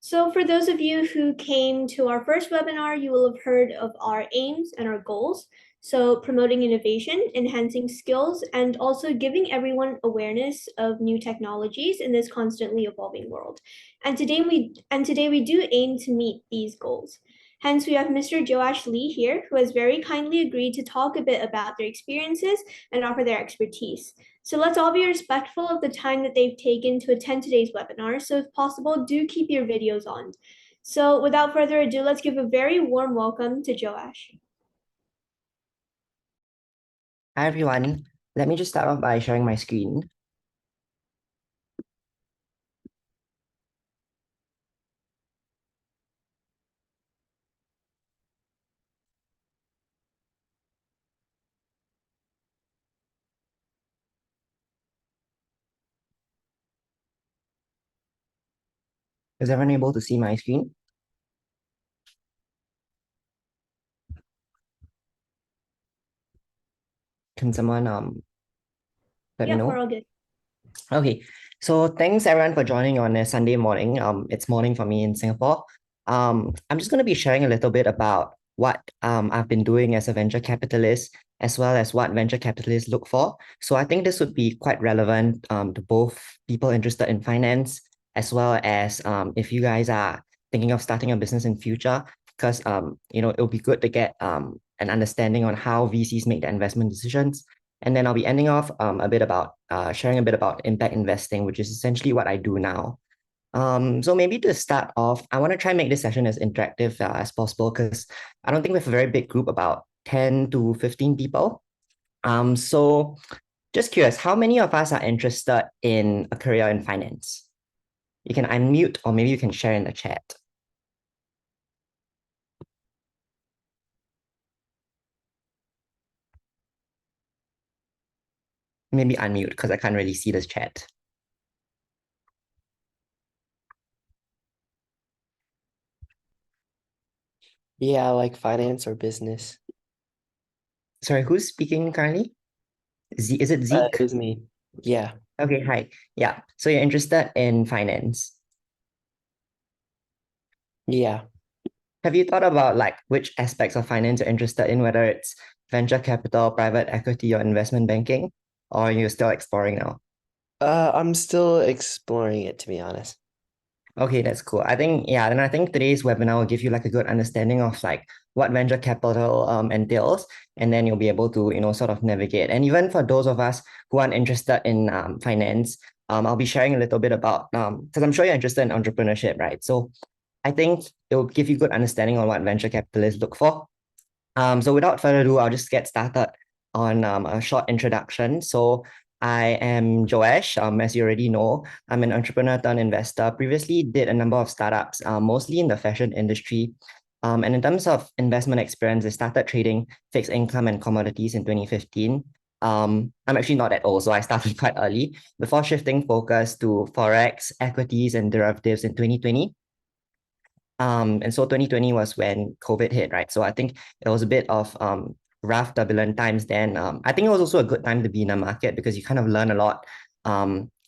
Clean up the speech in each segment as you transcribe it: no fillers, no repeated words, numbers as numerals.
So for those of you who came to our first webinar, you will have heard of our aims and our goals. So promoting innovation, enhancing skills, and also giving everyone awareness of new technologies in this constantly evolving world. And today we do aim to meet these goals. Hence, we have Mr. Joash Lee here, who has very kindly agreed to talk a bit about their experiences and offer their expertise. So let's all be respectful of the time that they've taken to attend today's webinar. So if possible, do keep your videos on. So without further ado, let's give a very warm welcome to Joash. Hi everyone. Let me just start off by sharing my screen. Is everyone able to see my screen? Can someone let me Yep, we're know? all good. Okay. So thanks everyone for joining on a Sunday morning. It's morning for me in Singapore. I'm just going to be sharing a little bit about what I've been doing as a venture capitalist, as well as what venture capitalists look for. So I think this would be quite relevant to both people interested in finance, as well as if you guys are thinking of starting a business in future, because it'll be good to get an understanding on how VCs make their investment decisions. And then I'll be ending off a bit about sharing a bit about impact investing, which is essentially what I do now. So maybe to start off, I want to try and make this session as interactive as possible because I don't think we have a very big group, about 10 to 15 people. So just curious, how many of us are interested in a career in finance? You can unmute or maybe you can share in the chat. Maybe unmute because I can't really see this chat. Yeah, like finance or business. Sorry, who's speaking currently? Is it It Zeke? was me. Yeah. Okay, hi. Yeah, so you're interested in finance. Yeah. Have you thought about like which aspects of finance you're interested in, whether it's venture capital, private equity, or investment banking, or you're still exploring now? I'm still exploring it, to be honest. Okay, that's cool. I think today's webinar will give you like a good understanding of like what venture capital entails, and then you'll be able to, sort of navigate. And even for those of us who aren't interested in finance, I'll be sharing a little bit about because I'm sure you're interested in entrepreneurship, right? So I think it will give you good understanding on what venture capitalists look for. So without further ado, I'll just get started on a short introduction. So I am Joash. As you already know, I'm an entrepreneur turned investor. Previously did a number of startups, mostly in the fashion industry. And in terms of investment experience, I started trading fixed income and commodities in 2015. I'm actually not that old, so I started quite early before shifting focus to Forex, equities, and derivatives in 2020. And so 2020 was when COVID hit, right? So I think it was a bit of rough, turbulent times then. I think it was also a good time to be in a market because you kind of learn a lot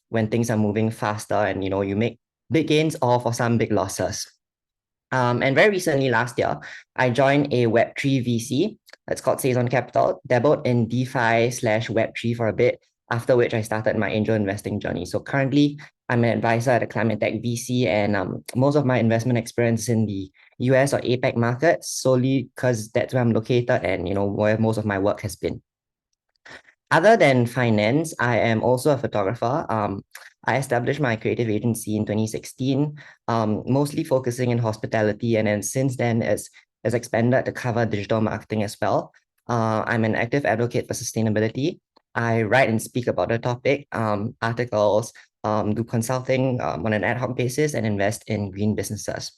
when things are moving faster and you make big gains or for some big losses. And very recently, last year, I joined a Web3 VC. It's called Saison Capital, dabbled in DeFi/Web3 for a bit, after which I started my angel investing journey. So currently, I'm an advisor at a climate tech VC, and most of my investment experience is in the US or APAC markets, solely because that's where I'm located and where most of my work has been. Other than finance, I am also a photographer. I established my creative agency in 2016, mostly focusing in hospitality, and then since then it's expanded to cover digital marketing as well. I'm an active advocate for sustainability. I write and speak about the topic, articles, do consulting on an ad hoc basis, and invest in green businesses.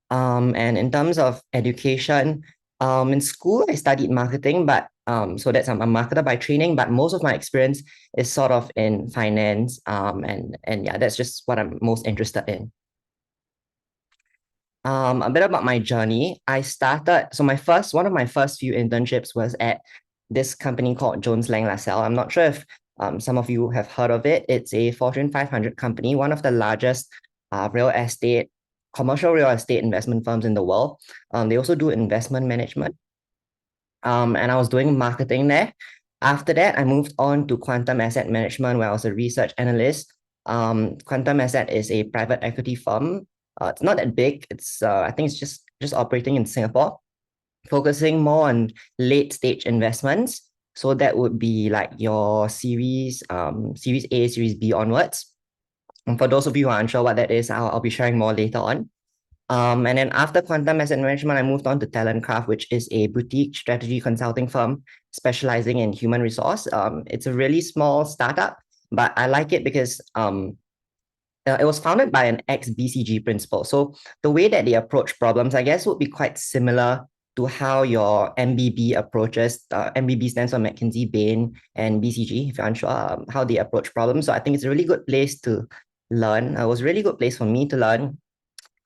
And in terms of education, in school, I studied marketing, but so that's I'm a marketer by training, but most of my experience is sort of in finance. And yeah, that's just what I'm most interested in. A bit about my journey. One of my first few internships was at this company called Jones Lang LaSalle. I'm not sure if some of you have heard of it. It's a Fortune 500 company, one of the largest real estate, commercial real estate investment firms in the world. They also do investment management. And I was doing marketing there. After that, I moved on to Quantum Asset Management, where I was a research analyst. Quantum Asset is a private equity firm. It's not that big. I think it's just operating in Singapore, focusing more on late stage investments. So that would be like your series A, series B onwards. And for those of you who are unsure what that is, I'll be sharing more later on. And then after Quantum Asset Management, I moved on to Talentcraft, which is a boutique strategy consulting firm specializing in human resource. It's a really small startup, but I like it because it was founded by an ex-BCG principal. So the way that they approach problems, I guess, would be quite similar to how your MBB approaches. MBB stands for McKinsey, Bain, and BCG, if you're unsure, how they approach problems. So I think it's a really good place to learn. It was a really good place for me to learn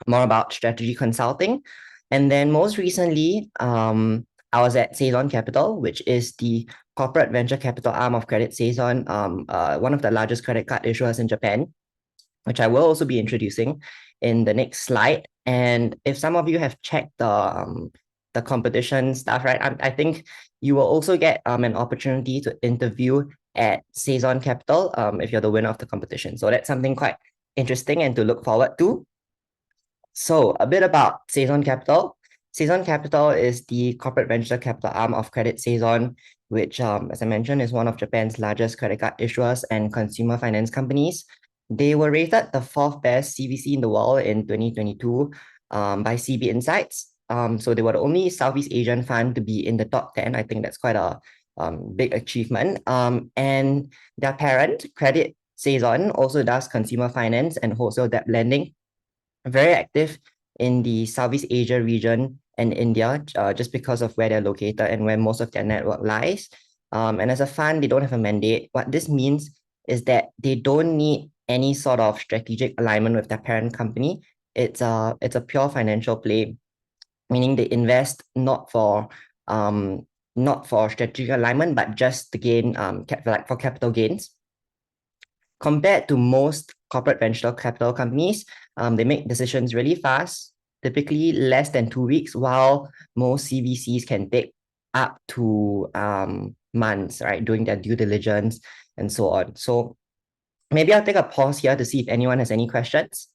more about strategy consulting. And then most recently, I was at Saison Capital, which is the corporate venture capital arm of Credit Saison, one of the largest credit card issuers in Japan, which I will also be introducing in the next slide. And if some of you have checked the competition stuff, right, I think you will also get an opportunity to interview at Saison Capital if you're the winner of the competition. So that's something quite interesting and to look forward to. So a bit about Saison Capital. Saison Capital is the corporate venture capital arm of Credit Saison, which, as I mentioned, is one of Japan's largest credit card issuers and consumer finance companies. They were rated the fourth best CVC in the world in 2022 by CB Insights. So they were the only Southeast Asian fund to be in the top 10. I think that's quite a big achievement. And their parent, Credit Saison, also does consumer finance and wholesale debt lending, very active in the Southeast Asia region and India, just because of where they're located and where most of their network lies. And as a fund, they don't have a mandate. What this means is that they don't need any sort of strategic alignment with their parent company. It's a pure financial play, meaning they invest not for strategic alignment, but just to gain for capital gains. Compared to most corporate venture capital companies, they make decisions really fast, typically less than 2 weeks, while most CVCs can take up to months, right, doing their due diligence and so on. So maybe I'll take a pause here to see if anyone has any questions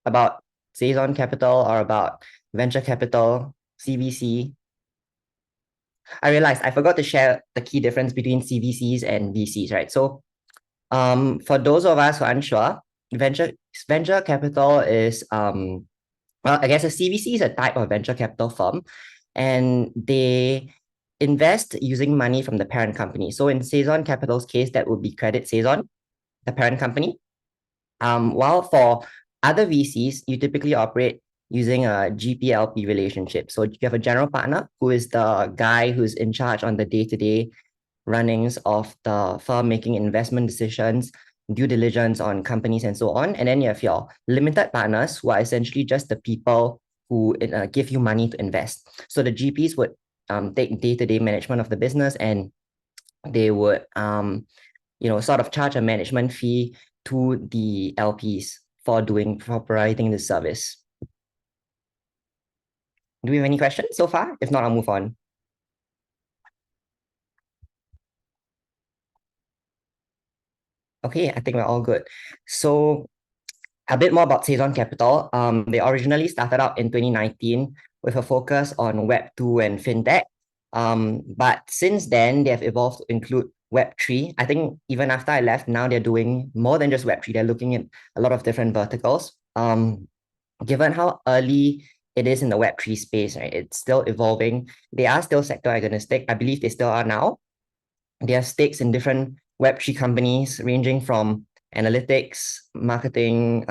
about Saison Capital or about venture capital, CVC. I realized I forgot to share the key difference between CVCs and VCs, right? So for those of us who are unsure, venture capital is well, I guess a CVC is a type of venture capital firm, and they invest using money from the parent company. So in Saison Capital's case, that would be Credit Saison, the parent company. While for other VCs, you typically operate using a GPLP relationship. So you have a general partner who is the guy who's in charge on the day-to-day runnings of the firm, making investment decisions, due diligence on companies, and so on. And then you have your limited partners, who are essentially just the people who give you money to invest. So the GPs would take day-to-day management of the business, and they would sort of charge a management fee to the LPs for providing the service. Do we have any questions so far? If not, I'll move on. Okay, I think we're all good. So a bit more about Saison Capital. They originally started out in 2019 with a focus on Web2 and FinTech. But since then, they have evolved to include Web3. I think even after I left, now they're doing more than just Web3. They're looking at a lot of different verticals. Given how early it is in the Web3 space, right? It's still evolving. They are still sector agnostic. I believe they still are now. They have stakes in different Web3 companies ranging from analytics, marketing,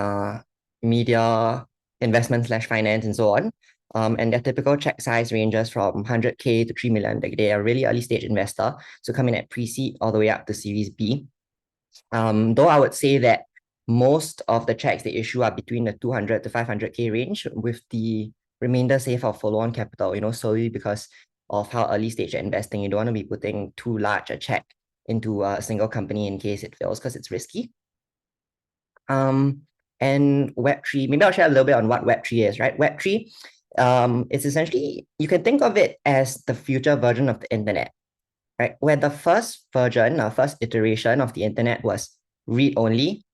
media, investment/finance, and so on. And their typical check size ranges from 100K to 3 million. They are a really early stage investor, so coming at pre-seed all the way up to Series B. Though I would say that most of the checks they issue are between the 200 to 500K range, with the remainder say for follow-on capital, solely because of how early stage you're investing. You don't want to be putting too large a check into a single company in case it fails, because it's risky. And and Web3. Maybe I'll share a little bit on what Web3 is, right? Web3, it's essentially, you can think of it as the future version of the internet, right? Where the first version, first iteration of the internet was read-only.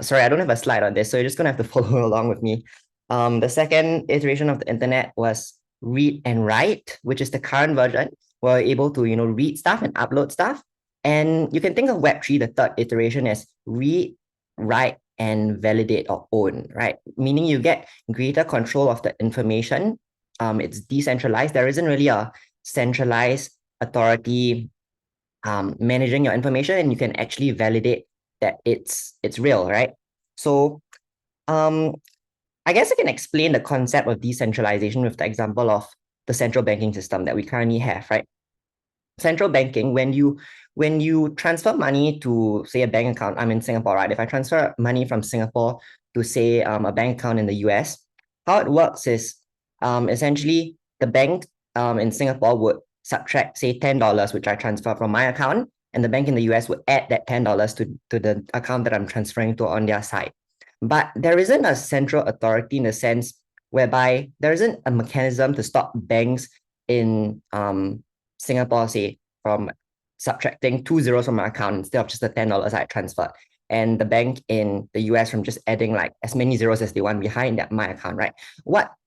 Sorry, I don't have a slide on this, so you're just gonna have to follow along with me. The second iteration of the internet was read and write, which is the current version. We're able to, read stuff and upload stuff. And you can think of Web3, the third iteration, as read, write, and validate or own, right? Meaning you get greater control of the information. It's decentralized. There isn't really a centralized authority managing your information, and you can actually validate that it's real, right? So I guess I can explain the concept of decentralization with the example of the central banking system that we currently have, right? Central banking, when you transfer money to, say, a bank account, I'm in Singapore, right? If I transfer money from Singapore to, say, a bank account in the US, how it works is essentially the bank in Singapore would subtract, say, $10, which I transfer from my account, and the bank in the US would add that $10 to the account that I'm transferring to on their side. But there isn't a central authority in the sense whereby there isn't a mechanism to stop banks in Singapore, say, from subtracting 2 zeros from my account instead of just the $10 I transferred, and the bank in the US from just adding like as many zeros as they want behind my account, right?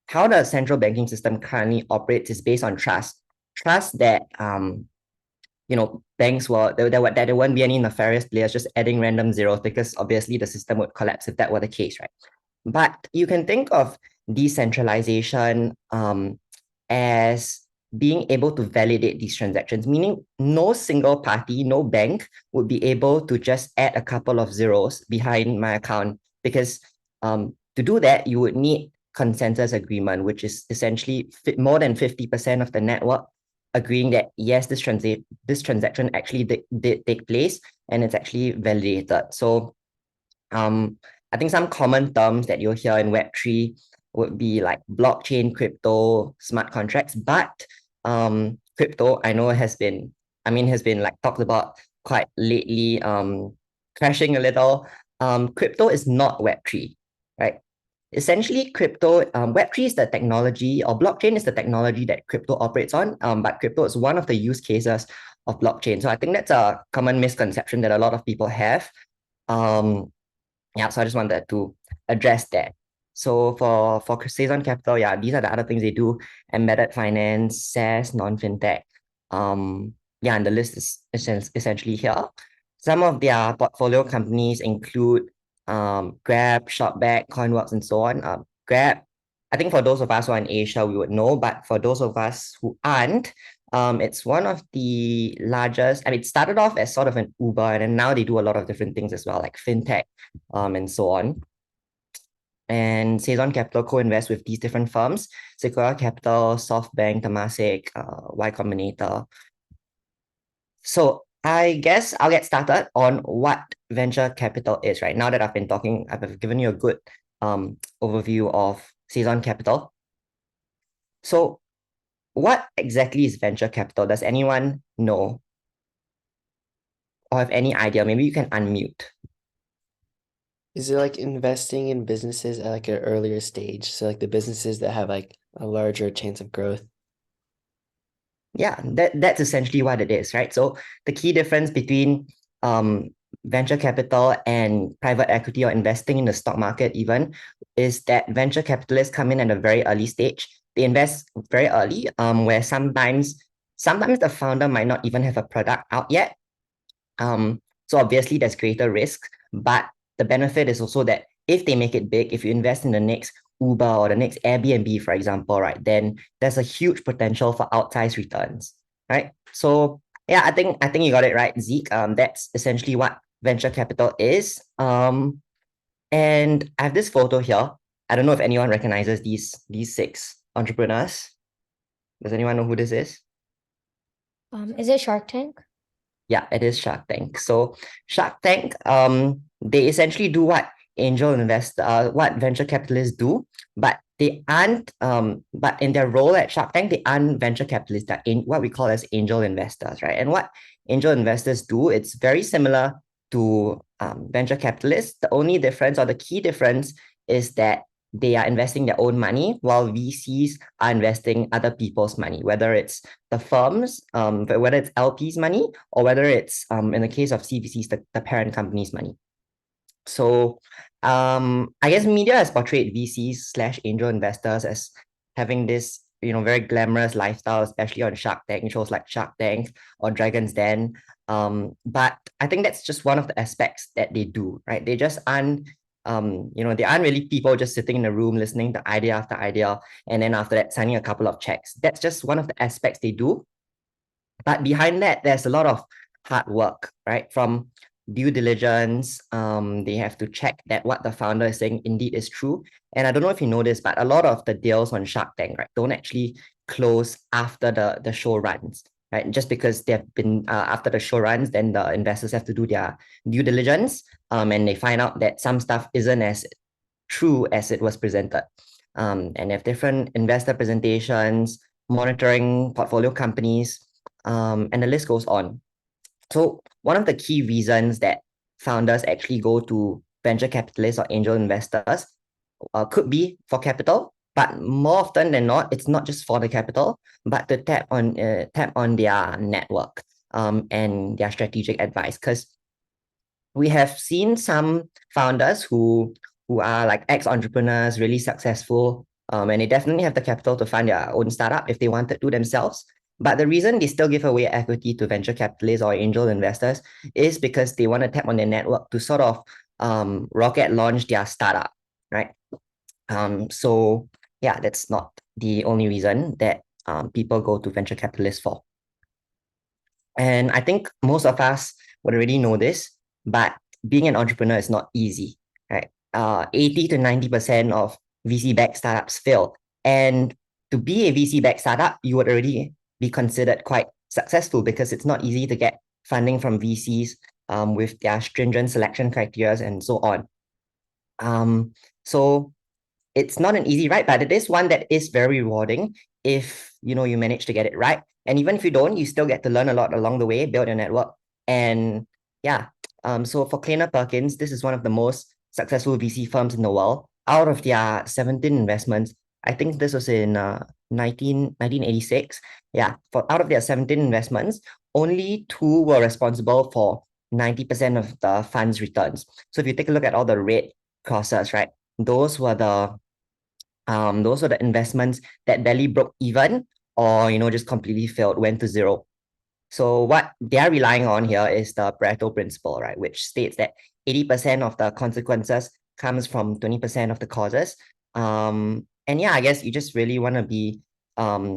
How the central banking system currently operates is based on trust. Trust that banks that there won't be any nefarious players just adding random zeros, because obviously the system would collapse if that were the case, right? But you can think of decentralization as being able to validate these transactions, meaning no single party, no bank would be able to just add a couple of zeros behind my account, because to do that, you would need consensus agreement, which is essentially more than 50% of the network agreeing that yes, this transaction actually did take place and it's actually validated. So I think some common terms that you'll hear in Web3 would be like blockchain, crypto, smart contracts. But crypto, I know has been like talked about quite lately, crashing a little. Crypto is not Web3, right? Essentially, Web3 is the technology, or blockchain is the technology that crypto operates on, but crypto is one of the use cases of blockchain. So I think that's a common misconception that a lot of people have. Yeah, so I just wanted to address that. So for Saison Capital, yeah, these are the other things they do: embedded finance, SaaS, non-fintech. Yeah, and the list is essentially here. Some of their portfolio companies include Grab, Shopback, Coinworks, and so on. Grab, I think for those of us who are in Asia, we would know, but for those of us who aren't, it's one of the largest. I mean, it started off as sort of an Uber, and then now they do a lot of different things as well, like fintech, and so on. And Saison Capital co-invests with these different firms: Sequoia Capital, SoftBank, Temasek, Y Combinator. So I guess I'll get started on what venture capital is, right? Now that I've given you a good overview of Saison Capital. So what exactly is venture capital? Does anyone know or have any idea? Maybe you can unmute. Is it like investing in businesses at like an earlier stage? So like the businesses that have like a larger chance of growth? Yeah, that's essentially what it is, right? So the key difference between venture capital and private equity or investing in the stock market even is that venture capitalists come in at a very early stage. They invest very early, where sometimes the founder might not even have a product out yet. So obviously there's greater risk, but the benefit is also that if they make it big, if you invest in the next Uber or the next Airbnb, for example, right, then there's a huge potential for outsized returns, right? So yeah, I think you got it right, Zeke. That's essentially what venture capital is. And I have this photo here. I don't know if anyone recognizes these 6 entrepreneurs. Does anyone know who this is? Is it Shark Tank? Yeah, it is Shark Tank. So Shark Tank, they essentially do what what venture capitalists do, but they aren't, but in their role at Shark Tank, they aren't venture capitalists, they're in what we call as angel investors, right? And what angel investors do, it's very similar to venture capitalists. The only difference, or the key difference, is that they are investing their own money while VCs are investing other people's money, whether it's the firms, whether it's LP's money, or whether it's, in the case of CVCs, the parent company's money. So I guess media has portrayed VCs/angel investors as having this, very glamorous lifestyle, especially on Shark Tank, shows like Shark Tank or Dragon's Den. But I think that's just one of the aspects that they do, right? They just aren't, they aren't really people just sitting in a room listening to idea after idea, and then after that signing a couple of checks. That's just one of the aspects they do. But behind that, there's a lot of hard work, right? From due diligence, they have to check that what the founder is saying indeed is true. And I don't know if you know this, but a lot of the deals on Shark Tank, right, don't actually close after the show runs, right? Just because they've been after the show runs, then the investors have to do their due diligence, and they find out that some stuff isn't as true as it was presented. And they have different investor presentations, monitoring portfolio companies, and the list goes on. So one of the key reasons that founders actually go to venture capitalists or angel investors could be for capital, but more often than not, it's not just for the capital, but to tap on their network and their strategic advice. Because we have seen some founders who are like ex-entrepreneurs, really successful, and they definitely have the capital to fund their own startup if they wanted to themselves. But the reason they still give away equity to venture capitalists or angel investors is because they want to tap on their network to sort of rocket launch their startup, right? So yeah, that's not the only reason that people go to venture capitalists for. And I think most of us would already know this, but being an entrepreneur is not easy, right? 80 to 90% of VC-backed startups fail. And to be a VC-backed startup, you would already be considered quite successful because it's not easy to get funding from VCs with their stringent selection criteria and so on. So it's not an easy ride, but it is one that is very rewarding if you manage to get it right. And even if you don't, you still get to learn a lot along the way, build your network. And yeah, so for Kleiner Perkins, this is one of the most successful VC firms in the world. Out of their 17 investments, I think this was in 1986. Yeah, out of their 17 investments, only 2 were responsible for 90% of the fund's returns. So if you take a look at all the red crosses, right, those were the investments that barely broke even or just completely failed, went to zero. So what they are relying on here is the Pareto principle, right, which states that 80% of the consequences comes from 20% of the causes. And yeah, I guess you just really want to be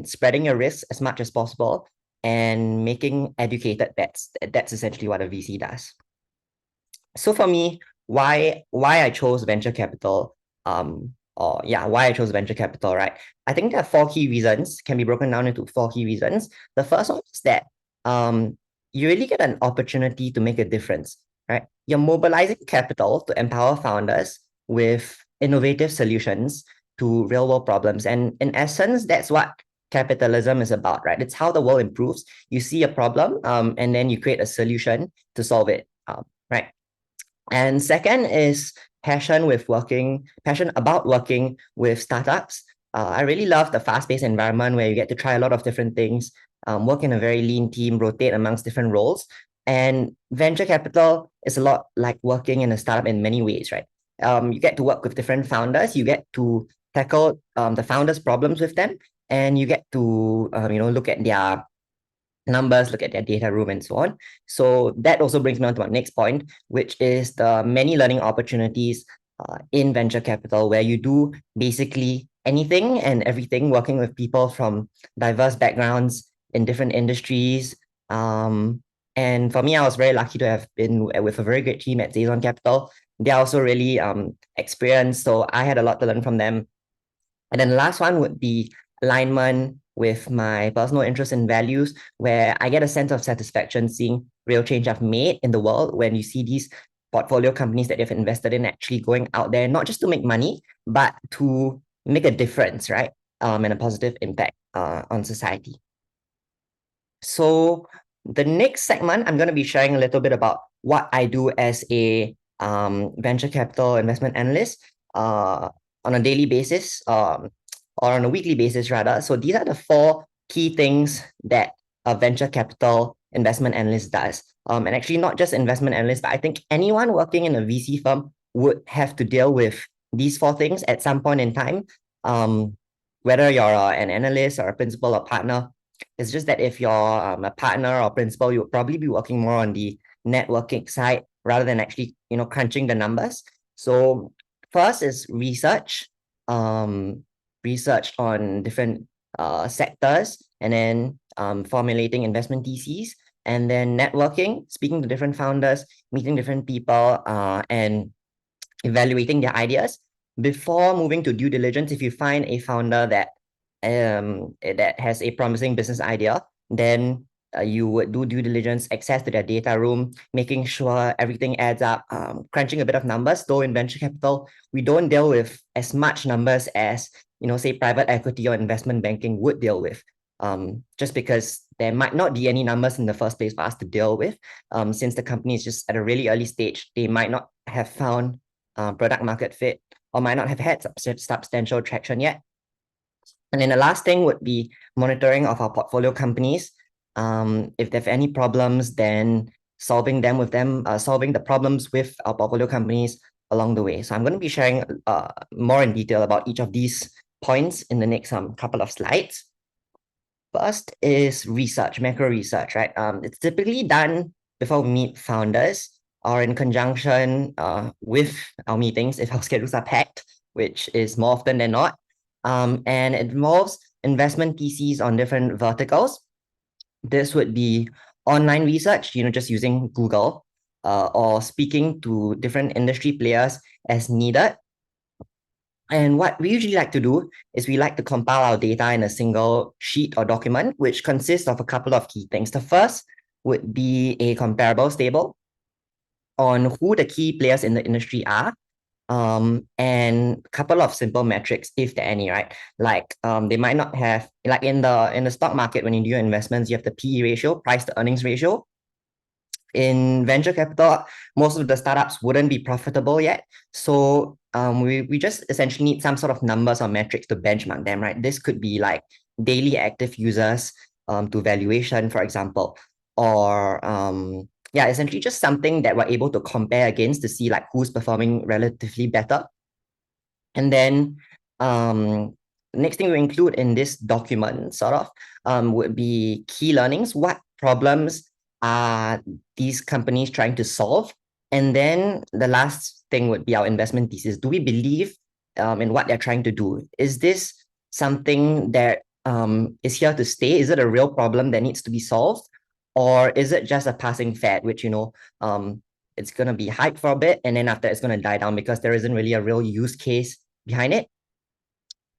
spreading your risks as much as possible and making educated bets. That's essentially what a VC does. So for me, why I chose venture capital, why I chose venture capital, right? I think there are 4 key reasons, can be broken down into 4 key reasons. The first one is that you really get an opportunity to make a difference, right? You're mobilizing capital to empower founders with innovative solutions to real world problems. And in essence, that's what capitalism is about, right? It's how the world improves. You see a problem, and then you create a solution to solve it, right? And second is passion about working with startups. I really love the fast-paced environment where you get to try a lot of different things, work in a very lean team, rotate amongst different roles. And venture capital is a lot like working in a startup in many ways, right? You get to work with different founders, you get to tackle the founders' problems with them, and you get to look at their numbers, look at their data room, and so on. So that also brings me on to my next point, which is the many learning opportunities in venture capital, where you do basically anything and everything, working with people from diverse backgrounds in different industries. And for me, I was very lucky to have been with a very great team at Zazon Capital. They're also really experienced, so I had a lot to learn from them. And then the last one would be alignment with my personal interests and values, where I get a sense of satisfaction seeing real change I've made in the world when you see these portfolio companies that they've invested in actually going out there, not just to make money, but to make a difference, right? And a positive impact on society. So the next segment, I'm going to be sharing a little bit about what I do as a venture capital investment analyst. on a daily basis, or on a weekly basis rather. So these are the 4 key things that a venture capital investment analyst does. And actually not just investment analysts, but I think anyone working in a VC firm would have to deal with these 4 things at some point in time. Whether you're an analyst or a principal or partner, it's just that if you're a partner or principal, you'll probably be working more on the networking side rather than actually, crunching the numbers. So first is research, research on different sectors, and then formulating investment theses, and then networking, speaking to different founders, meeting different people, and evaluating their ideas before moving to due diligence. If you find a founder that has a promising business idea, then you would do due diligence, access to their data room, making sure everything adds up, crunching a bit of numbers. Though in venture capital, we don't deal with as much numbers as, say private equity or investment banking would deal with. Just because there might not be any numbers in the first place for us to deal with. Since the company is just at a really early stage, they might not have found product market fit, or might not have had substantial traction yet. And then the last thing would be monitoring of our portfolio companies. If they have any problems, then solving the problems with our portfolio companies along the way. So I'm going to be sharing more in detail about each of these points in the next couple of slides. First is research, macro research, right? It's typically done before we meet founders or in conjunction with our meetings if our schedules are packed, which is more often than not. And it involves investment theses on different verticals. This would be online research, just using Google, or speaking to different industry players as needed. And what we usually like to do is we like to compile our data in a single sheet or document, which consists of a couple of key things. The first would be a comparables table on who the key players in the industry are, and a couple of simple metrics, if there are any, right? Like they might not have, like in the stock market, when you do your investments, you have the PE ratio, price to earnings ratio. In venture capital, most of the startups wouldn't be profitable yet. So we just essentially need some sort of numbers or metrics to benchmark them, right? This could be like daily active users to valuation, for example, or essentially just something that we're able to compare against to see like who's performing relatively better. And then next thing we include in this document would be key learnings. What problems are these companies trying to solve? And then the last thing would be our investment thesis. Do we believe in what they're trying to do? Is this something that is here to stay? Is it a real problem that needs to be solved? Or is it just a passing fad, which, it's going to be hyped for a bit, and then after it's going to die down because there isn't really a real use case behind it?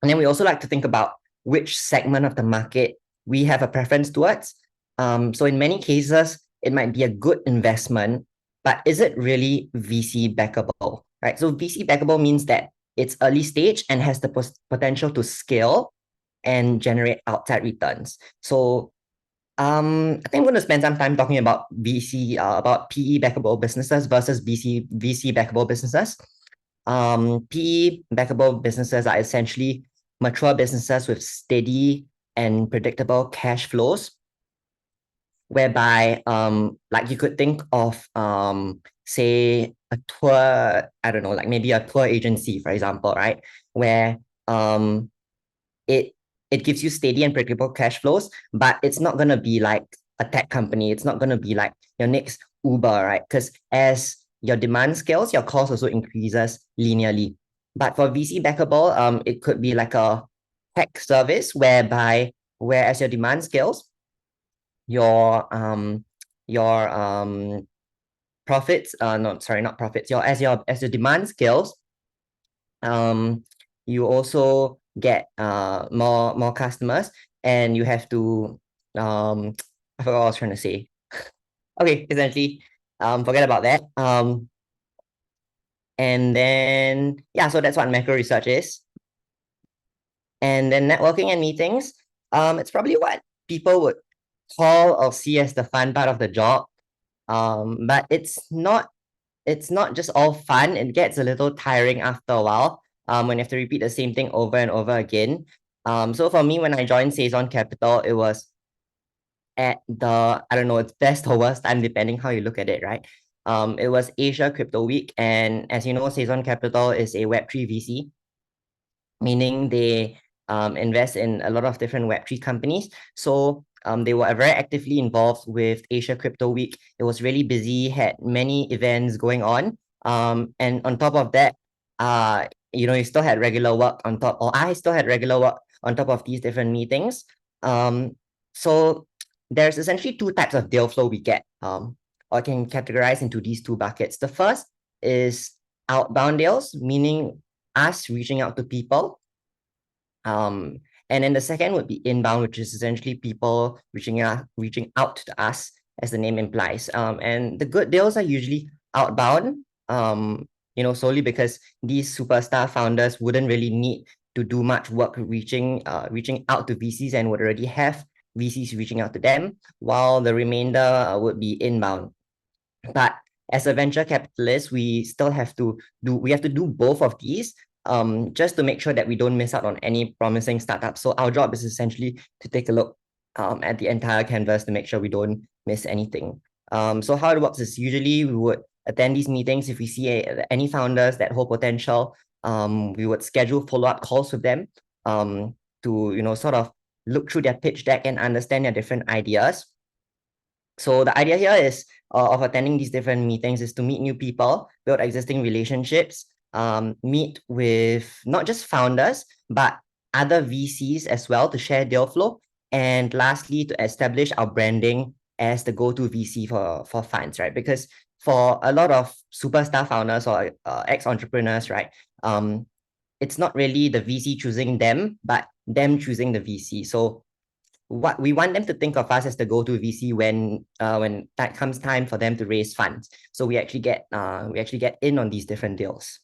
And then we also like to think about which segment of the market we have a preference towards. So in many cases, it might be a good investment, but is it really VC backable, right? So VC backable means that it's early stage and has the potential to scale and generate outside returns. So I think I'm going to spend some time talking about about PE backable businesses versus VC backable businesses. PE backable businesses are essentially mature businesses with steady and predictable cash flows, whereby like you could think of say a tour, I don't know, like maybe a tour agency, for example, right? Where it gives you steady and predictable cash flows, but it's not going to be like a tech company. It's not going to be like your next Uber, right? Because as your demand scales, your cost also increases linearly. But for VC backable, it could be like a tech service whereas your demand scales, your profits, not profits, as your demand scales, you also get more customers, and you have to I forgot what I was trying to say. Okay, essentially, forget about that. And then so that's what macro research is. And then networking and meetings, it's probably what people would call or see as the fun part of the job. But it's not just all fun. It gets a little tiring after a while. when you have to repeat the same thing over and over again. So for me, when I joined Saison Capital, it was at the, I don't know, it's best or worst time, depending how you look at it, right? It was Asia Crypto Week. And as you know, Saison Capital is a Web3 VC, meaning they invest in a lot of different Web3 companies. So they were very actively involved with Asia Crypto Week. It was really busy, had many events going on. And on top of that, you still had regular work on top, or I still had regular work on top of these different meetings. So there's essentially two types of deal flow we get, or can categorize into these two buckets. The first is outbound deals, meaning us reaching out to people. And then the second would be inbound, which is essentially people reaching out to us, as the name implies. And the good deals are usually outbound, solely because these superstar founders wouldn't really need to do much work reaching out to VCs and would already have VCs reaching out to them, while the remainder would be inbound. But as a venture capitalist, we have to do both of these, just to make sure that we don't miss out on any promising startups. So our job is essentially to take a look at the entire canvas to make sure we don't miss anything. So how it works is usually we would attend these meetings. If we see any founders that hold potential, we would schedule follow-up calls with them to sort of look through their pitch deck and understand their different ideas. So the idea here is of attending these different meetings is to meet new people, build existing relationships, meet with not just founders, but other VCs as well to share deal flow. And lastly, to establish our branding as the go-to VC for funds, right? Because for a lot of superstar founders or ex-entrepreneurs, right, it's not really the VC choosing them, but them choosing the VC. So what we want them to think of us as the go-to VC when that comes time for them to raise funds. So we actually get in on these different deals.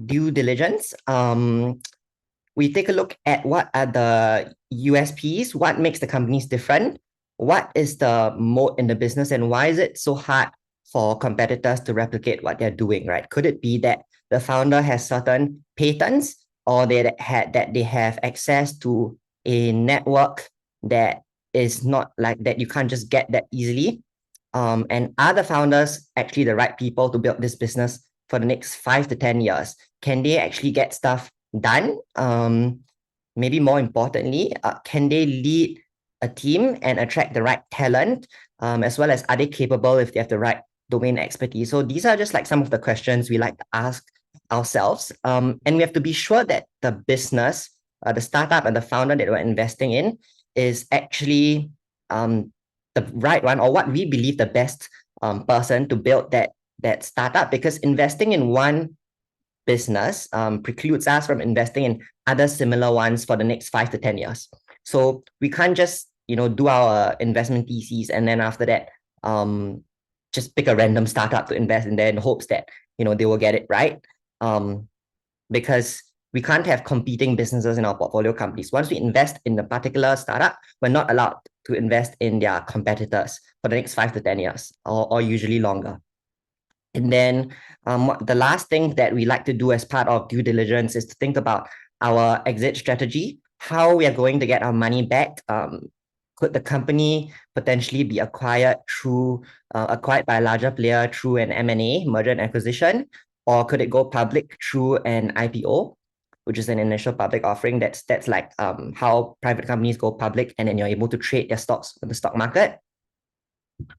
Due diligence. We take a look at what are the USPs, what makes the companies different, what is the moat in the business, and why is it so hard for competitors to replicate what they're doing, right? Could it be that the founder has certain patents, or that they have access to a network that is not like that you can't just get that easily? And are the founders actually the right people to build this business for the next 5 to 10 years? Can they actually get stuff done? Maybe more importantly, can they lead a team and attract the right talent, as well as are they capable if they have the right domain expertise? So these are just like some of the questions we like to ask ourselves. And we have to be sure that the business, the startup and the founder that we're investing in is actually the right one, or what we believe the best person to build that startup, because investing in one business precludes us from investing in other similar ones for the next 5 to 10 years. So we can't just do our investment theses and then after that just pick a random startup to invest in there in hopes that they will get it right, because we can't have competing businesses in our portfolio companies. Once we invest in a particular startup, we're not allowed to invest in their competitors for the next 5 to 10 years, or usually longer. And then the last thing that we like to do as part of due diligence is to think about our exit strategy, how we are going to get our money back. Could the company potentially be acquired by a larger player through an M&A, merger and acquisition, or could it go public through an IPO, which is an initial public offering? That's like how private companies go public, and then you're able to trade their stocks on the stock market.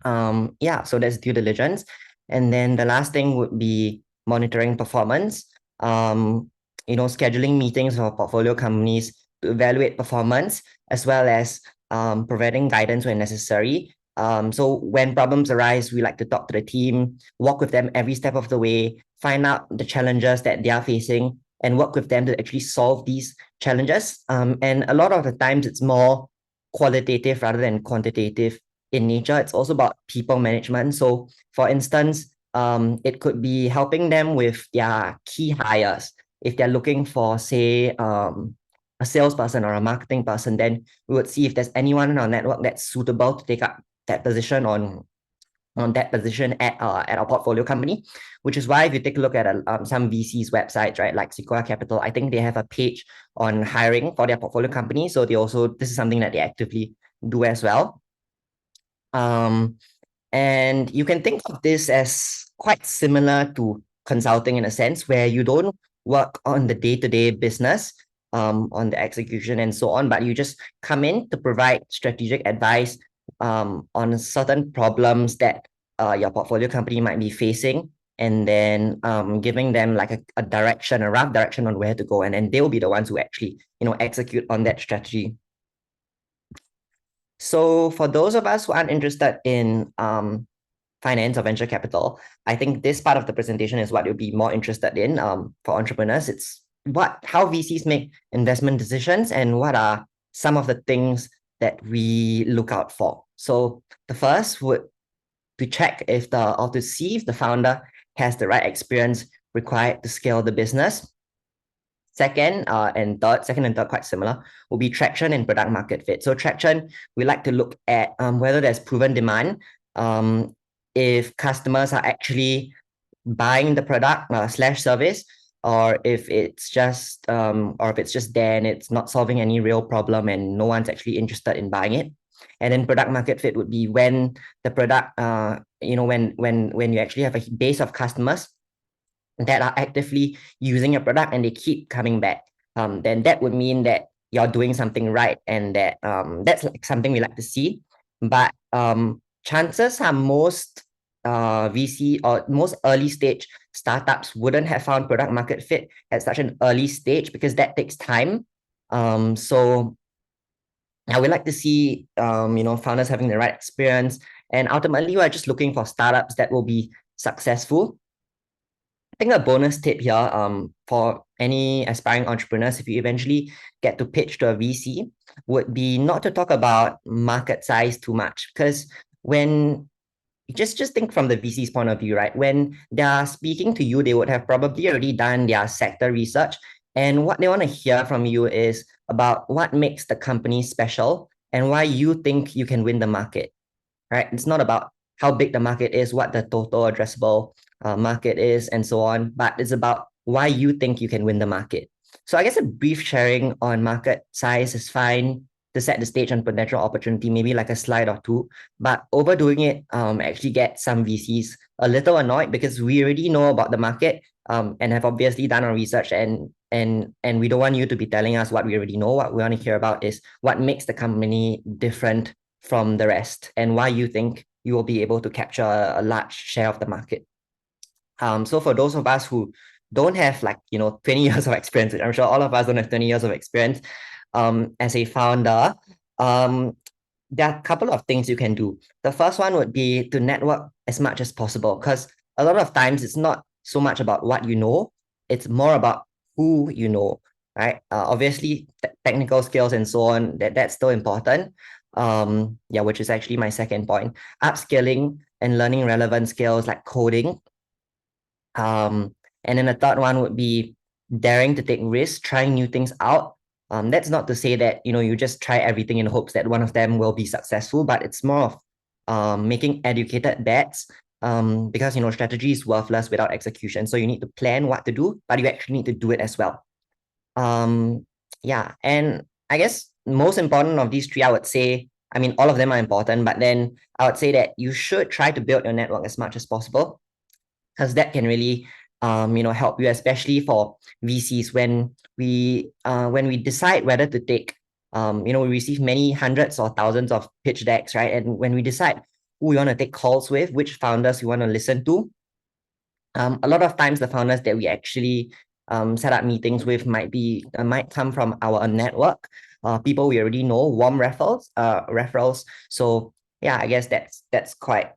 So that's due diligence. And then the last thing would be monitoring performance. Scheduling meetings for portfolio companies to evaluate performance, as well as providing guidance when necessary. So when problems arise, we like to talk to the team, walk with them every step of the way, find out the challenges that they are facing, and work with them to actually solve these challenges. And a lot of the times it's more qualitative rather than quantitative in nature. It's also about people management. So for instance, it could be helping them with their key hires. If they're looking for, say, a salesperson or a marketing person, then we would see if there's anyone in our network that's suitable to take up that position on that position at our portfolio company, which is why if you take a look at some VCs websites, right, like Sequoia Capital, I think they have a page on hiring for their portfolio company. So this is something that they actively do as well. And you can think of this as quite similar to consulting in a sense, where you don't work on the day-to-day business, on the execution and so on, but you just come in to provide strategic advice on certain problems that your portfolio company might be facing, and then giving them like a direction, a rough direction on where to go, and then they'll be the ones who actually execute on that strategy. So for those of us who aren't interested in finance or venture capital, I think this part of the presentation is what you'll be more interested in. For entrepreneurs, it's how VCs make investment decisions and what are some of the things that we look out for. So the first would to check or to see if the founder has the right experience required to scale the business. Second and third, quite similar, will be traction and product market fit. So traction, we like to look at whether there's proven demand, if customers are actually buying the product slash service, or if it's just there and it's not solving any real problem and no one's actually interested in buying it. And then product market fit would be when the product, when you actually have a base of customers that are actively using your product and they keep coming back, then that would mean that you're doing something right, and that's like something we like to see. But chances are most VC or most early stage startups wouldn't have found product market fit at such an early stage because that takes time. So I would like to see founders having the right experience, and ultimately we're just looking for startups that will be successful. I think a bonus tip here for any aspiring entrepreneurs, if you eventually get to pitch to a VC, would be not to talk about market size too much, because when just think from the VC's point of view, right? When they're speaking to you, they would have probably already done their sector research, and what they want to hear from you is about what makes the company special and why you think you can win the market, right? It's not about how big the market is, what the total addressable market is, and so on, but it's about why you think you can win the market. So I guess a brief sharing on market size is fine to set the stage on potential opportunity, maybe like a slide or two, but overdoing it actually gets some VCs a little annoyed because we already know about the market and have obviously done our research, and we don't want you to be telling us what we already know. What we want to hear about is what makes the company different from the rest and why you think you will be able to capture a large share of the market. So for those of us who don't have 20 years of experience, I'm sure all of us don't have 20 years of experience as a founder, there are a couple of things you can do. The first one would be to network as much as possible, because a lot of times it's not so much about what you know, it's more about who you know, right? Obviously, technical skills and so on, that's still important. Which is actually my second point. Upskilling and learning relevant skills like coding. And then the third one would be daring to take risks, trying new things out. That's not to say that you just try everything in hopes that one of them will be successful, but it's more of making educated bets. Because strategy is worthless without execution. So you need to plan what to do, but you actually need to do it as well. And I guess most important of these three, I would say, I mean, all of them are important, but then I would say that you should try to build your network as much as possible, because that can really help you, especially for VCs when we decide whether to take we receive many hundreds or thousands of pitch decks, right? And when we decide who we want to take calls with, which founders we want to listen to, a lot of times the founders that we actually set up meetings with might come from our network, people we already know, warm referrals. So yeah, I guess that's quite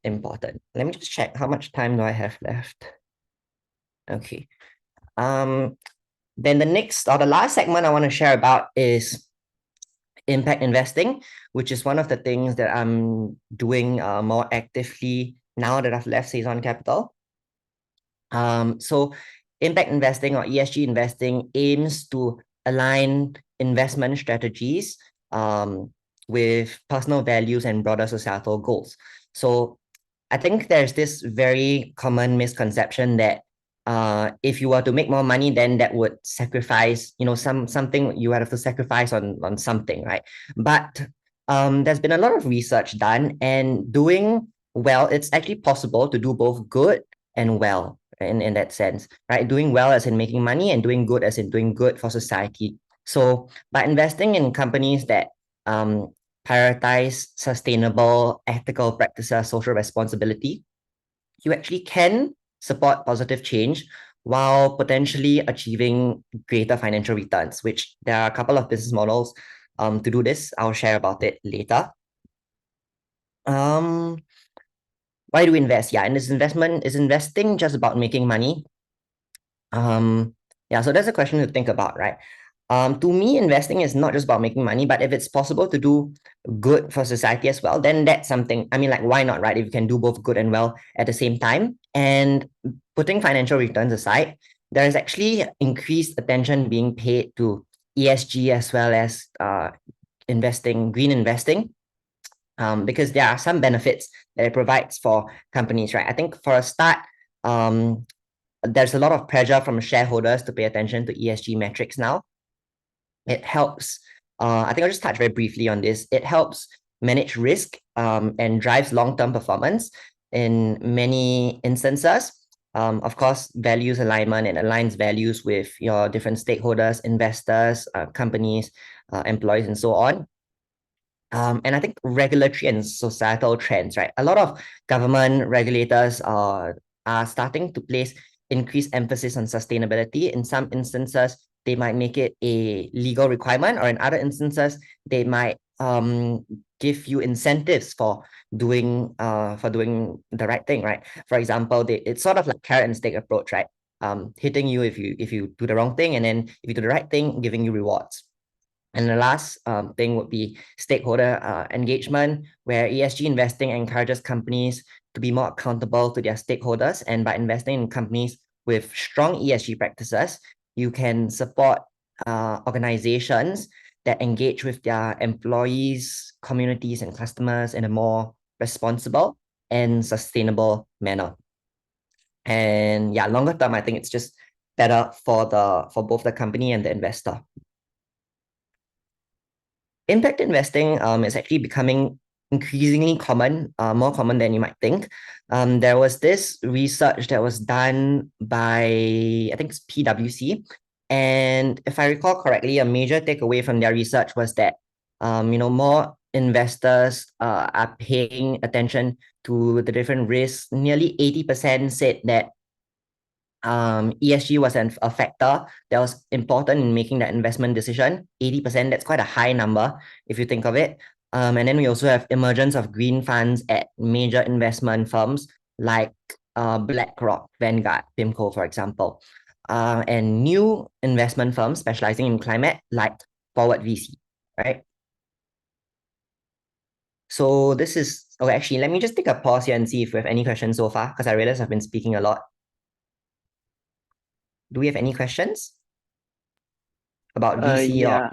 important. Let me just check how much time do I have left. Okay. Then the next or the last segment I want to share about is impact investing, which is one of the things that I'm doing more actively now that I've left Saison Capital. So impact investing or ESG investing aims to align investment strategies with personal values and broader societal goals. So I think there's this very common misconception that if you were to make more money, then that would sacrifice, something you have to sacrifice on something, right? But there's been a lot of research done, and doing well, it's actually possible to do both good and well in that sense, right? Doing well as in making money and doing good as in doing good for society. So by investing in companies that prioritize sustainable, ethical practices, social responsibility, you actually can support positive change while potentially achieving greater financial returns, which there are a couple of business models to do this. I'll share about it later. Why do we invest? Yeah, and is investing just about making money? Yeah, so that's a question to think about, right? To me, investing is not just about making money, but if it's possible to do good for society as well, then that's something. I mean, like, why not, right? If you can do both good and well at the same time. And putting financial returns aside, there is actually increased attention being paid to ESG as well as green investing, because there are some benefits that it provides for companies, right? I think for a start, there's a lot of pressure from shareholders to pay attention to ESG metrics now. It helps, I think I'll just touch very briefly on this. It helps manage risk and drives long-term performance in many instances. Of course, values alignment, it aligns values with your different stakeholders, investors, companies, employees, and so on. And I think regulatory and societal trends, right? A lot of government regulators are starting to place increased emphasis on sustainability. In some instances, they might make it a legal requirement, or in other instances, they might give you incentives for doing the right thing, right? For example, it's sort of like carrot and stick approach, right? Hitting you if you do the wrong thing, and then if you do the right thing, giving you rewards. And the last thing would be stakeholder engagement, where ESG investing encourages companies to be more accountable to their stakeholders. And by investing in companies with strong ESG practices, you can support organizations that engage with their employees, communities, and customers in a more responsible and sustainable manner. And yeah, longer term, I think it's just better for both the company and the investor. Impact investing is actually becoming increasingly common, more common than you might think. There was this research that was done by, I think it's PwC. And if I recall correctly, a major takeaway from their research was that, more investors are paying attention to the different risks. Nearly 80% said that ESG was a factor that was important in making that investment decision. 80%, that's quite a high number if you think of it. And then we also have emergence of green funds at major investment firms like BlackRock, Vanguard, PIMCO, for example. And new investment firms specializing in climate like Forward VC, right? So this is, okay, actually, let me just take a pause here and see if we have any questions so far, because I realize I've been speaking a lot. Do we have any questions about VC Yeah. or?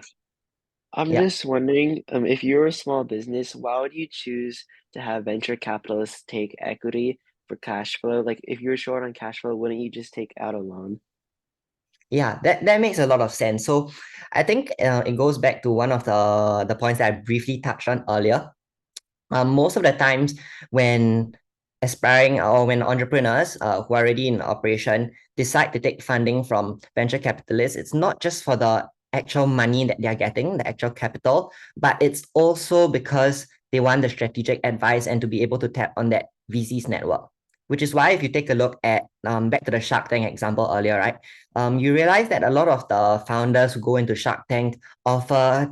I'm Yeah. just wondering, if you're a small business, why would you choose to have venture capitalists take equity for cash flow? Like, if you're short on cash flow, wouldn't you just take out a loan? Yeah, that makes a lot of sense. So I think it goes back to one of the points that I briefly touched on earlier. Most of the times when aspiring or when entrepreneurs who are already in operation decide to take funding from venture capitalists, it's not just for the actual money that they're getting, the actual capital, but it's also because they want the strategic advice and to be able to tap on that VC's network. Which is why if you take a look at back to the Shark Tank example earlier, right? You realize that a lot of the founders who go into Shark Tank offer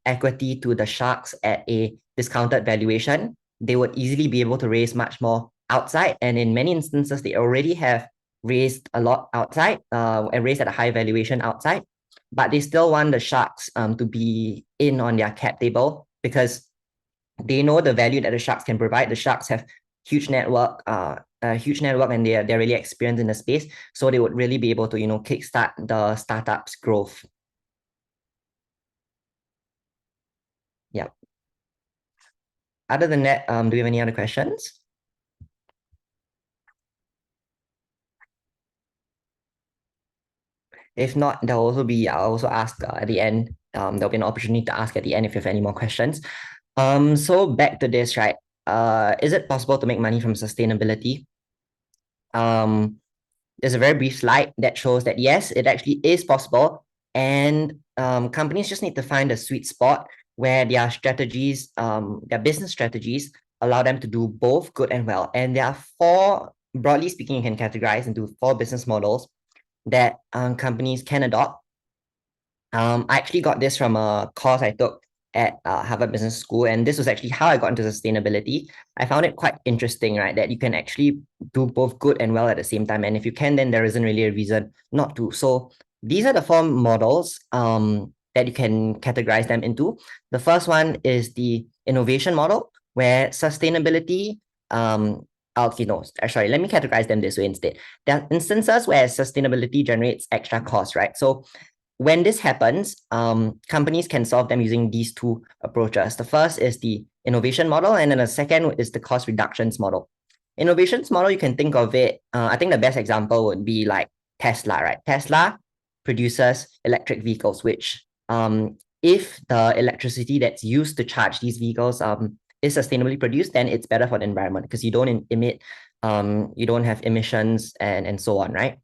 equity to the sharks at a discounted valuation. They would easily be able to raise much more outside. And in many instances, they already have raised a lot outside and raised at a high valuation outside. But they still want the sharks to be in on their cap table because they know the value that the sharks can provide. The sharks have huge network, and they're really experienced in the space. So they would really be able to, kickstart the startup's growth. Yeah. Other than that, do we have any other questions? If not, I'll also ask at the end. There'll be an opportunity to ask at the end if you have any more questions. So back to this, right? Is it possible to make money from sustainability? There's a very brief slide that shows that yes, it actually is possible. And companies just need to find a sweet spot where their strategies, their business strategies allow them to do both good and well. And there are four, broadly speaking, you can categorize into four business models that companies can adopt. I actually got this from a course I took at Harvard Business School, and this was actually how I got into sustainability. I found it quite interesting, right? That you can actually do both good and well at the same time, and if you can, then there isn't really a reason not to. So these are the four models that you can categorize them into. The first one is the innovation model, where sustainability sorry, let me categorize them this way instead. There are instances where sustainability generates extra costs, right? So when this happens, companies can solve them using these two approaches. The first is the innovation model, and then the second is the cost reductions model. Innovations model, you can think of it, I think the best example would be like Tesla, right? Tesla produces electric vehicles, which if the electricity that's used to charge these vehicles is sustainably produced, then it's better for the environment because you don't emit, you don't have emissions and so on, right?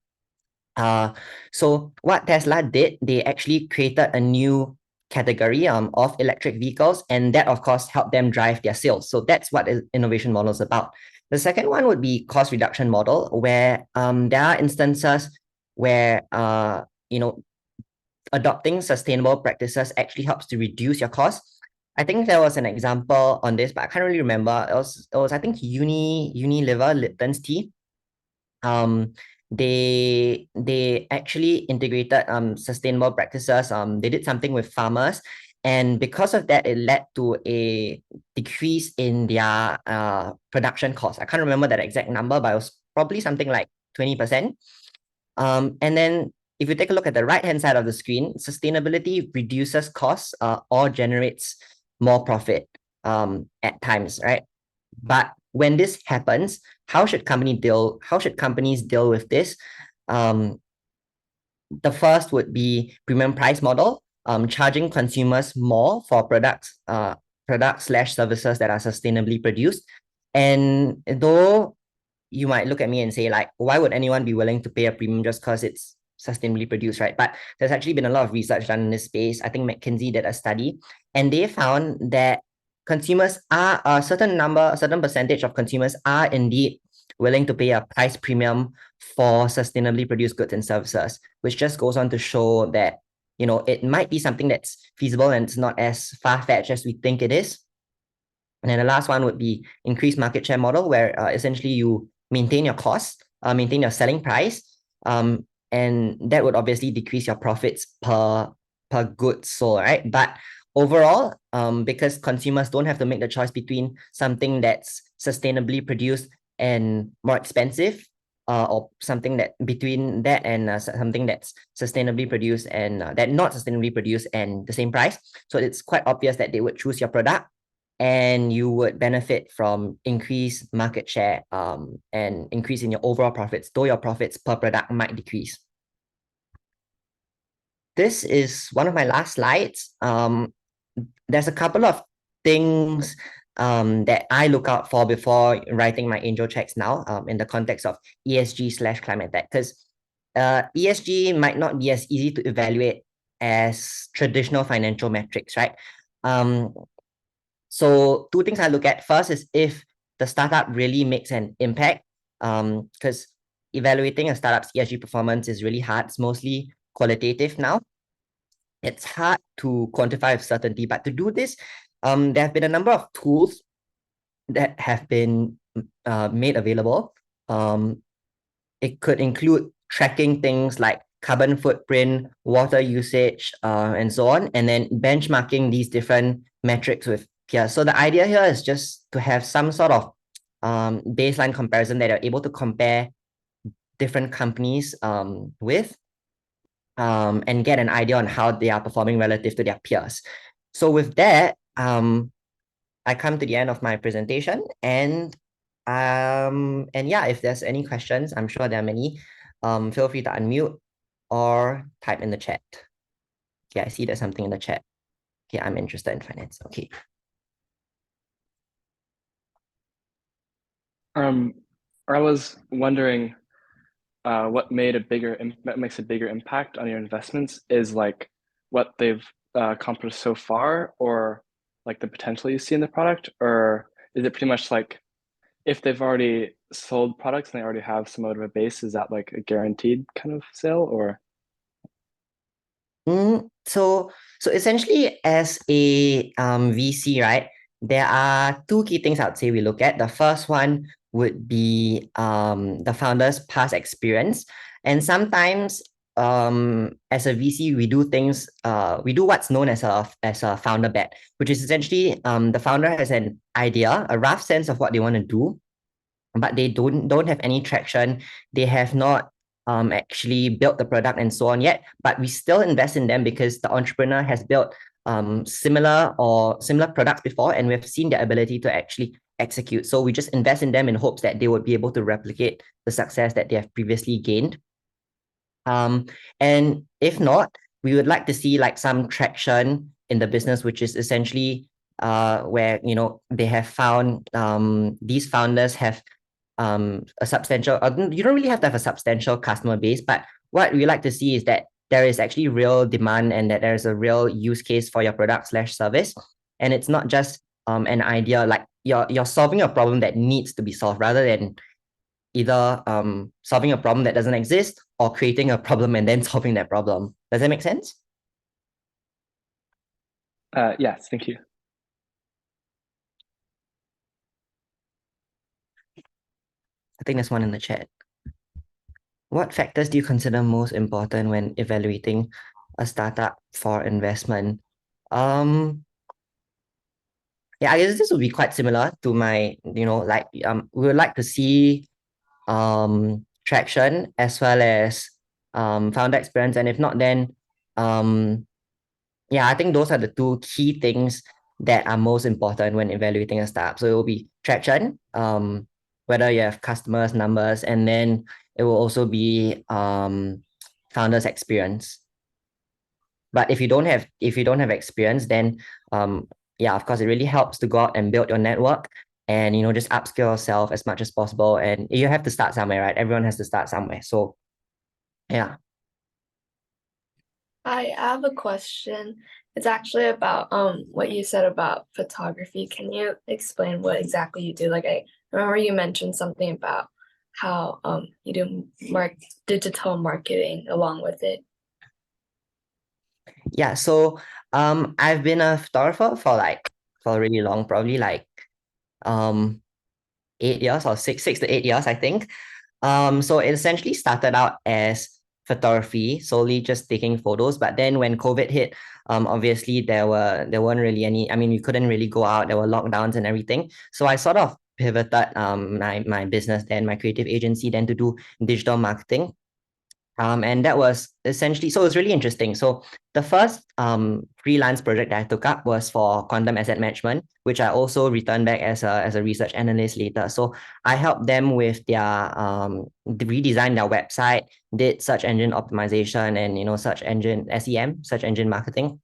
So what Tesla did, they actually created a new category of electric vehicles, and that of course helped them drive their sales. So that's what the innovation model is about. The second one would be cost reduction model, where there are instances where adopting sustainable practices actually helps to reduce your costs. I think there was an example on this, but I can't really remember. It was I think Unilever Lipton's tea. They actually integrated sustainable practices. They did something with farmers, and because of that, it led to a decrease in their production costs. I can't remember that exact number, but it was probably something like 20%. And then if you take a look at the right-hand side of the screen, sustainability reduces costs or generates more profit at times, right? But when this happens, how should companies deal with this? The first would be premium price model, charging consumers more for products/services that are sustainably produced. And though you might look at me and say, like, why would anyone be willing to pay a premium just because it's sustainably produced, right? But there's actually been a lot of research done in this space. I think McKinsey did a study, and they found that consumers are a certain percentage of consumers are indeed willing to pay a price premium for sustainably produced goods and services, which just goes on to show that, it might be something that's feasible and it's not as far-fetched as we think it is. And then the last one would be increased market share model, where essentially you maintain your costs, maintain your selling price, and that would obviously decrease your profits per good sold, right? But overall, because consumers don't have to make the choice between something that's sustainably produced and more expensive, or something that between that and something that's sustainably produced and that not sustainably produced and the same price. So it's quite obvious that they would choose your product, and you would benefit from increased market share and increase in your overall profits, though your profits per product might decrease. This is one of my last slides. There's a couple of things that I look out for before writing my angel checks now in the context of ESG/climate tech, because ESG might not be as easy to evaluate as traditional financial metrics, right? So two things I look at. First is if the startup really makes an impact, because evaluating a startup's ESG performance is really hard. It's mostly qualitative now. It's hard to quantify with certainty, but to do this, there have been a number of tools that have been made available. It could include tracking things like carbon footprint, water usage, and so on, and then benchmarking these different metrics with peers. So the idea here is just to have some sort of baseline comparison that are able to compare different companies with, and get an idea on how they are performing relative to their peers. So with that, I come to the end of my presentation, and yeah, if there's any questions, I'm sure there are many, feel free to unmute or type in the chat. Okay, I see there's something in the chat. Okay, I'm interested in finance. Okay. I was wondering what makes a bigger impact on your investments is like what they've accomplished so far, or like the potential you see in the product, or is it pretty much like if they've already sold products and they already have somewhat of a base, is that like a guaranteed kind of sale, or? So essentially, as a VC, right, there are two key things I'd say we look at. The first one would be the founder's past experience. And sometimes as a VC, we do things, we do what's known as a founder bet, which is essentially the founder has an idea, a rough sense of what they want to do, but they don't have any traction. They have not actually built the product and so on yet, but we still invest in them because the entrepreneur has built similar products before, and we've seen their ability to actually execute. So we just invest in them in hopes that they would be able to replicate the success that they have previously gained. And if not, we would like to see like some traction in the business, which is essentially where they have found these founders have a substantial, you don't really have to have a substantial customer base, but what we like to see is that there is actually real demand and that there's a real use case for your product/service. And it's not just an idea, like you're solving a problem that needs to be solved rather than either solving a problem that doesn't exist or creating a problem and then solving that problem. Does that make sense? Yes, thank you. I think there's one in the chat. What factors do you consider most important when evaluating a startup for investment? Yeah, I guess this would be quite similar to my, like we would like to see traction as well as founder experience. And if not, then yeah, I think those are the two key things that are most important when evaluating a startup. So it will be traction, whether you have customers, numbers, and then it will also be founder's experience. But if you don't have experience, then yeah, of course, it really helps to go out and build your network and just upskill yourself as much as possible. And you have to start somewhere, right? Everyone has to start somewhere. So yeah. I have a question. It's actually about what you said about photography. Can you explain what exactly you do? Like I remember you mentioned something about how you do digital marketing along with it. Yeah, so I've been a photographer for really long, probably like 8 years or six to 8 years, I think. So it essentially started out as photography, solely just taking photos. But then when COVID hit, obviously there weren't really any, I mean, you couldn't really go out, there were lockdowns and everything. So I sort of pivoted my business then, my creative agency then, to do digital marketing. And that was essentially, so it was really interesting. So the first freelance project that I took up was for quantum asset management, which I also returned back as a research analyst later. So I helped them with their redesign their website, did search engine optimization and search engine SEM, search engine marketing.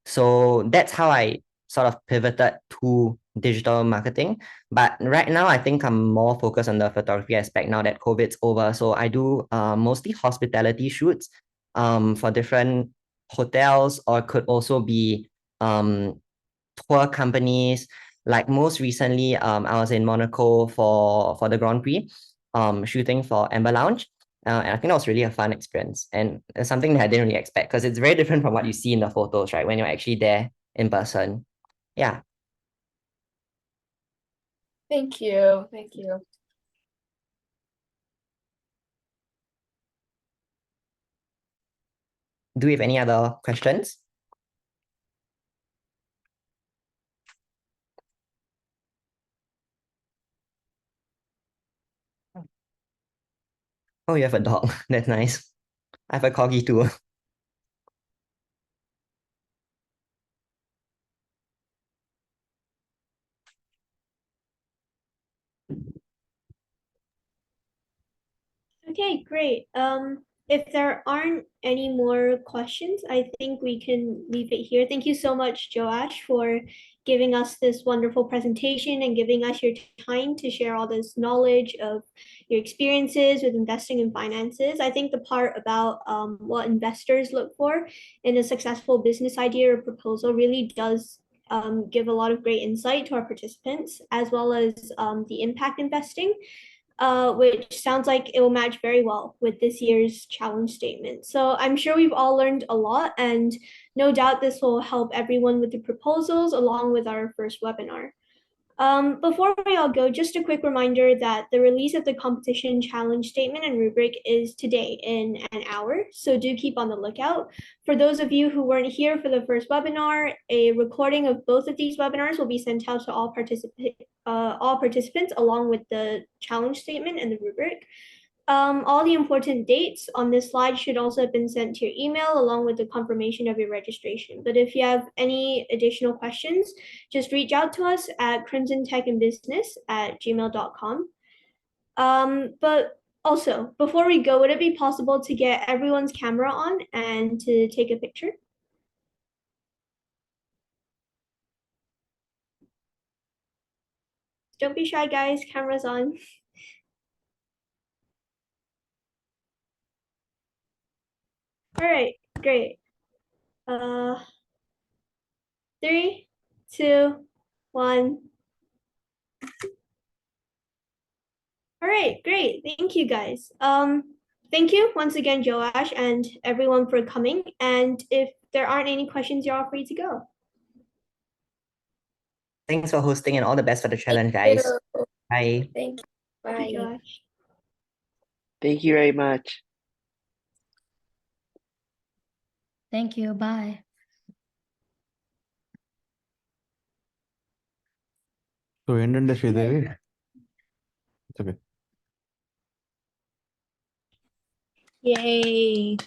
So that's how I sort of pivoted to digital marketing. But right now, I think I'm more focused on the photography aspect now that COVID's over. So I do mostly hospitality shoots for different hotels, or could also be tour companies. Like most recently, I was in Monaco for the Grand Prix, shooting for Amber Lounge. And I think that was really a fun experience. And it's something that I didn't really expect because it's very different from what you see in the photos, right? When you're actually there in person. Yeah. Thank you. Thank you. Do we have any other questions? Oh, you have a dog. That's nice. I have a corgi too. Okay, great. if there aren't any more questions, I think we can leave it here. Thank you so much, Joash, for giving us this wonderful presentation and giving us your time to share all this knowledge of your experiences with investing in finances. I think the part about what investors look for in a successful business idea or proposal really does give a lot of great insight to our participants, as well as the impact investing, which sounds like it will match very well with this year's challenge statement. So I'm sure we've all learned a lot, and no doubt this will help everyone with the proposals along with our first webinar. Before we all go, just a quick reminder that the release of the competition challenge statement and rubric is today in an hour, so do keep on the lookout. For those of you who weren't here for the first webinar, a recording of both of these webinars will be sent out to all participants along with the challenge statement and the rubric. All the important dates on this slide should also have been sent to your email along with the confirmation of your registration. But if you have any additional questions, just reach out to us at crimsontechandbusiness@gmail.com. But also, before we go, would it be possible to get everyone's camera on and to take a picture? Don't be shy, guys. Camera's on. All right, great. 3, 2, 1. All right, great. Thank you, guys. Thank you once again, Joash, and everyone for coming. And if there aren't any questions, you're all free to go. Thanks for hosting and all the best for the challenge, Thank guys. you. Bye. Thank you. Thank Bye. you, Joash. Thank you very much. Thank you. Bye. So ఏంటంటే Sridevi It's okay. Yay.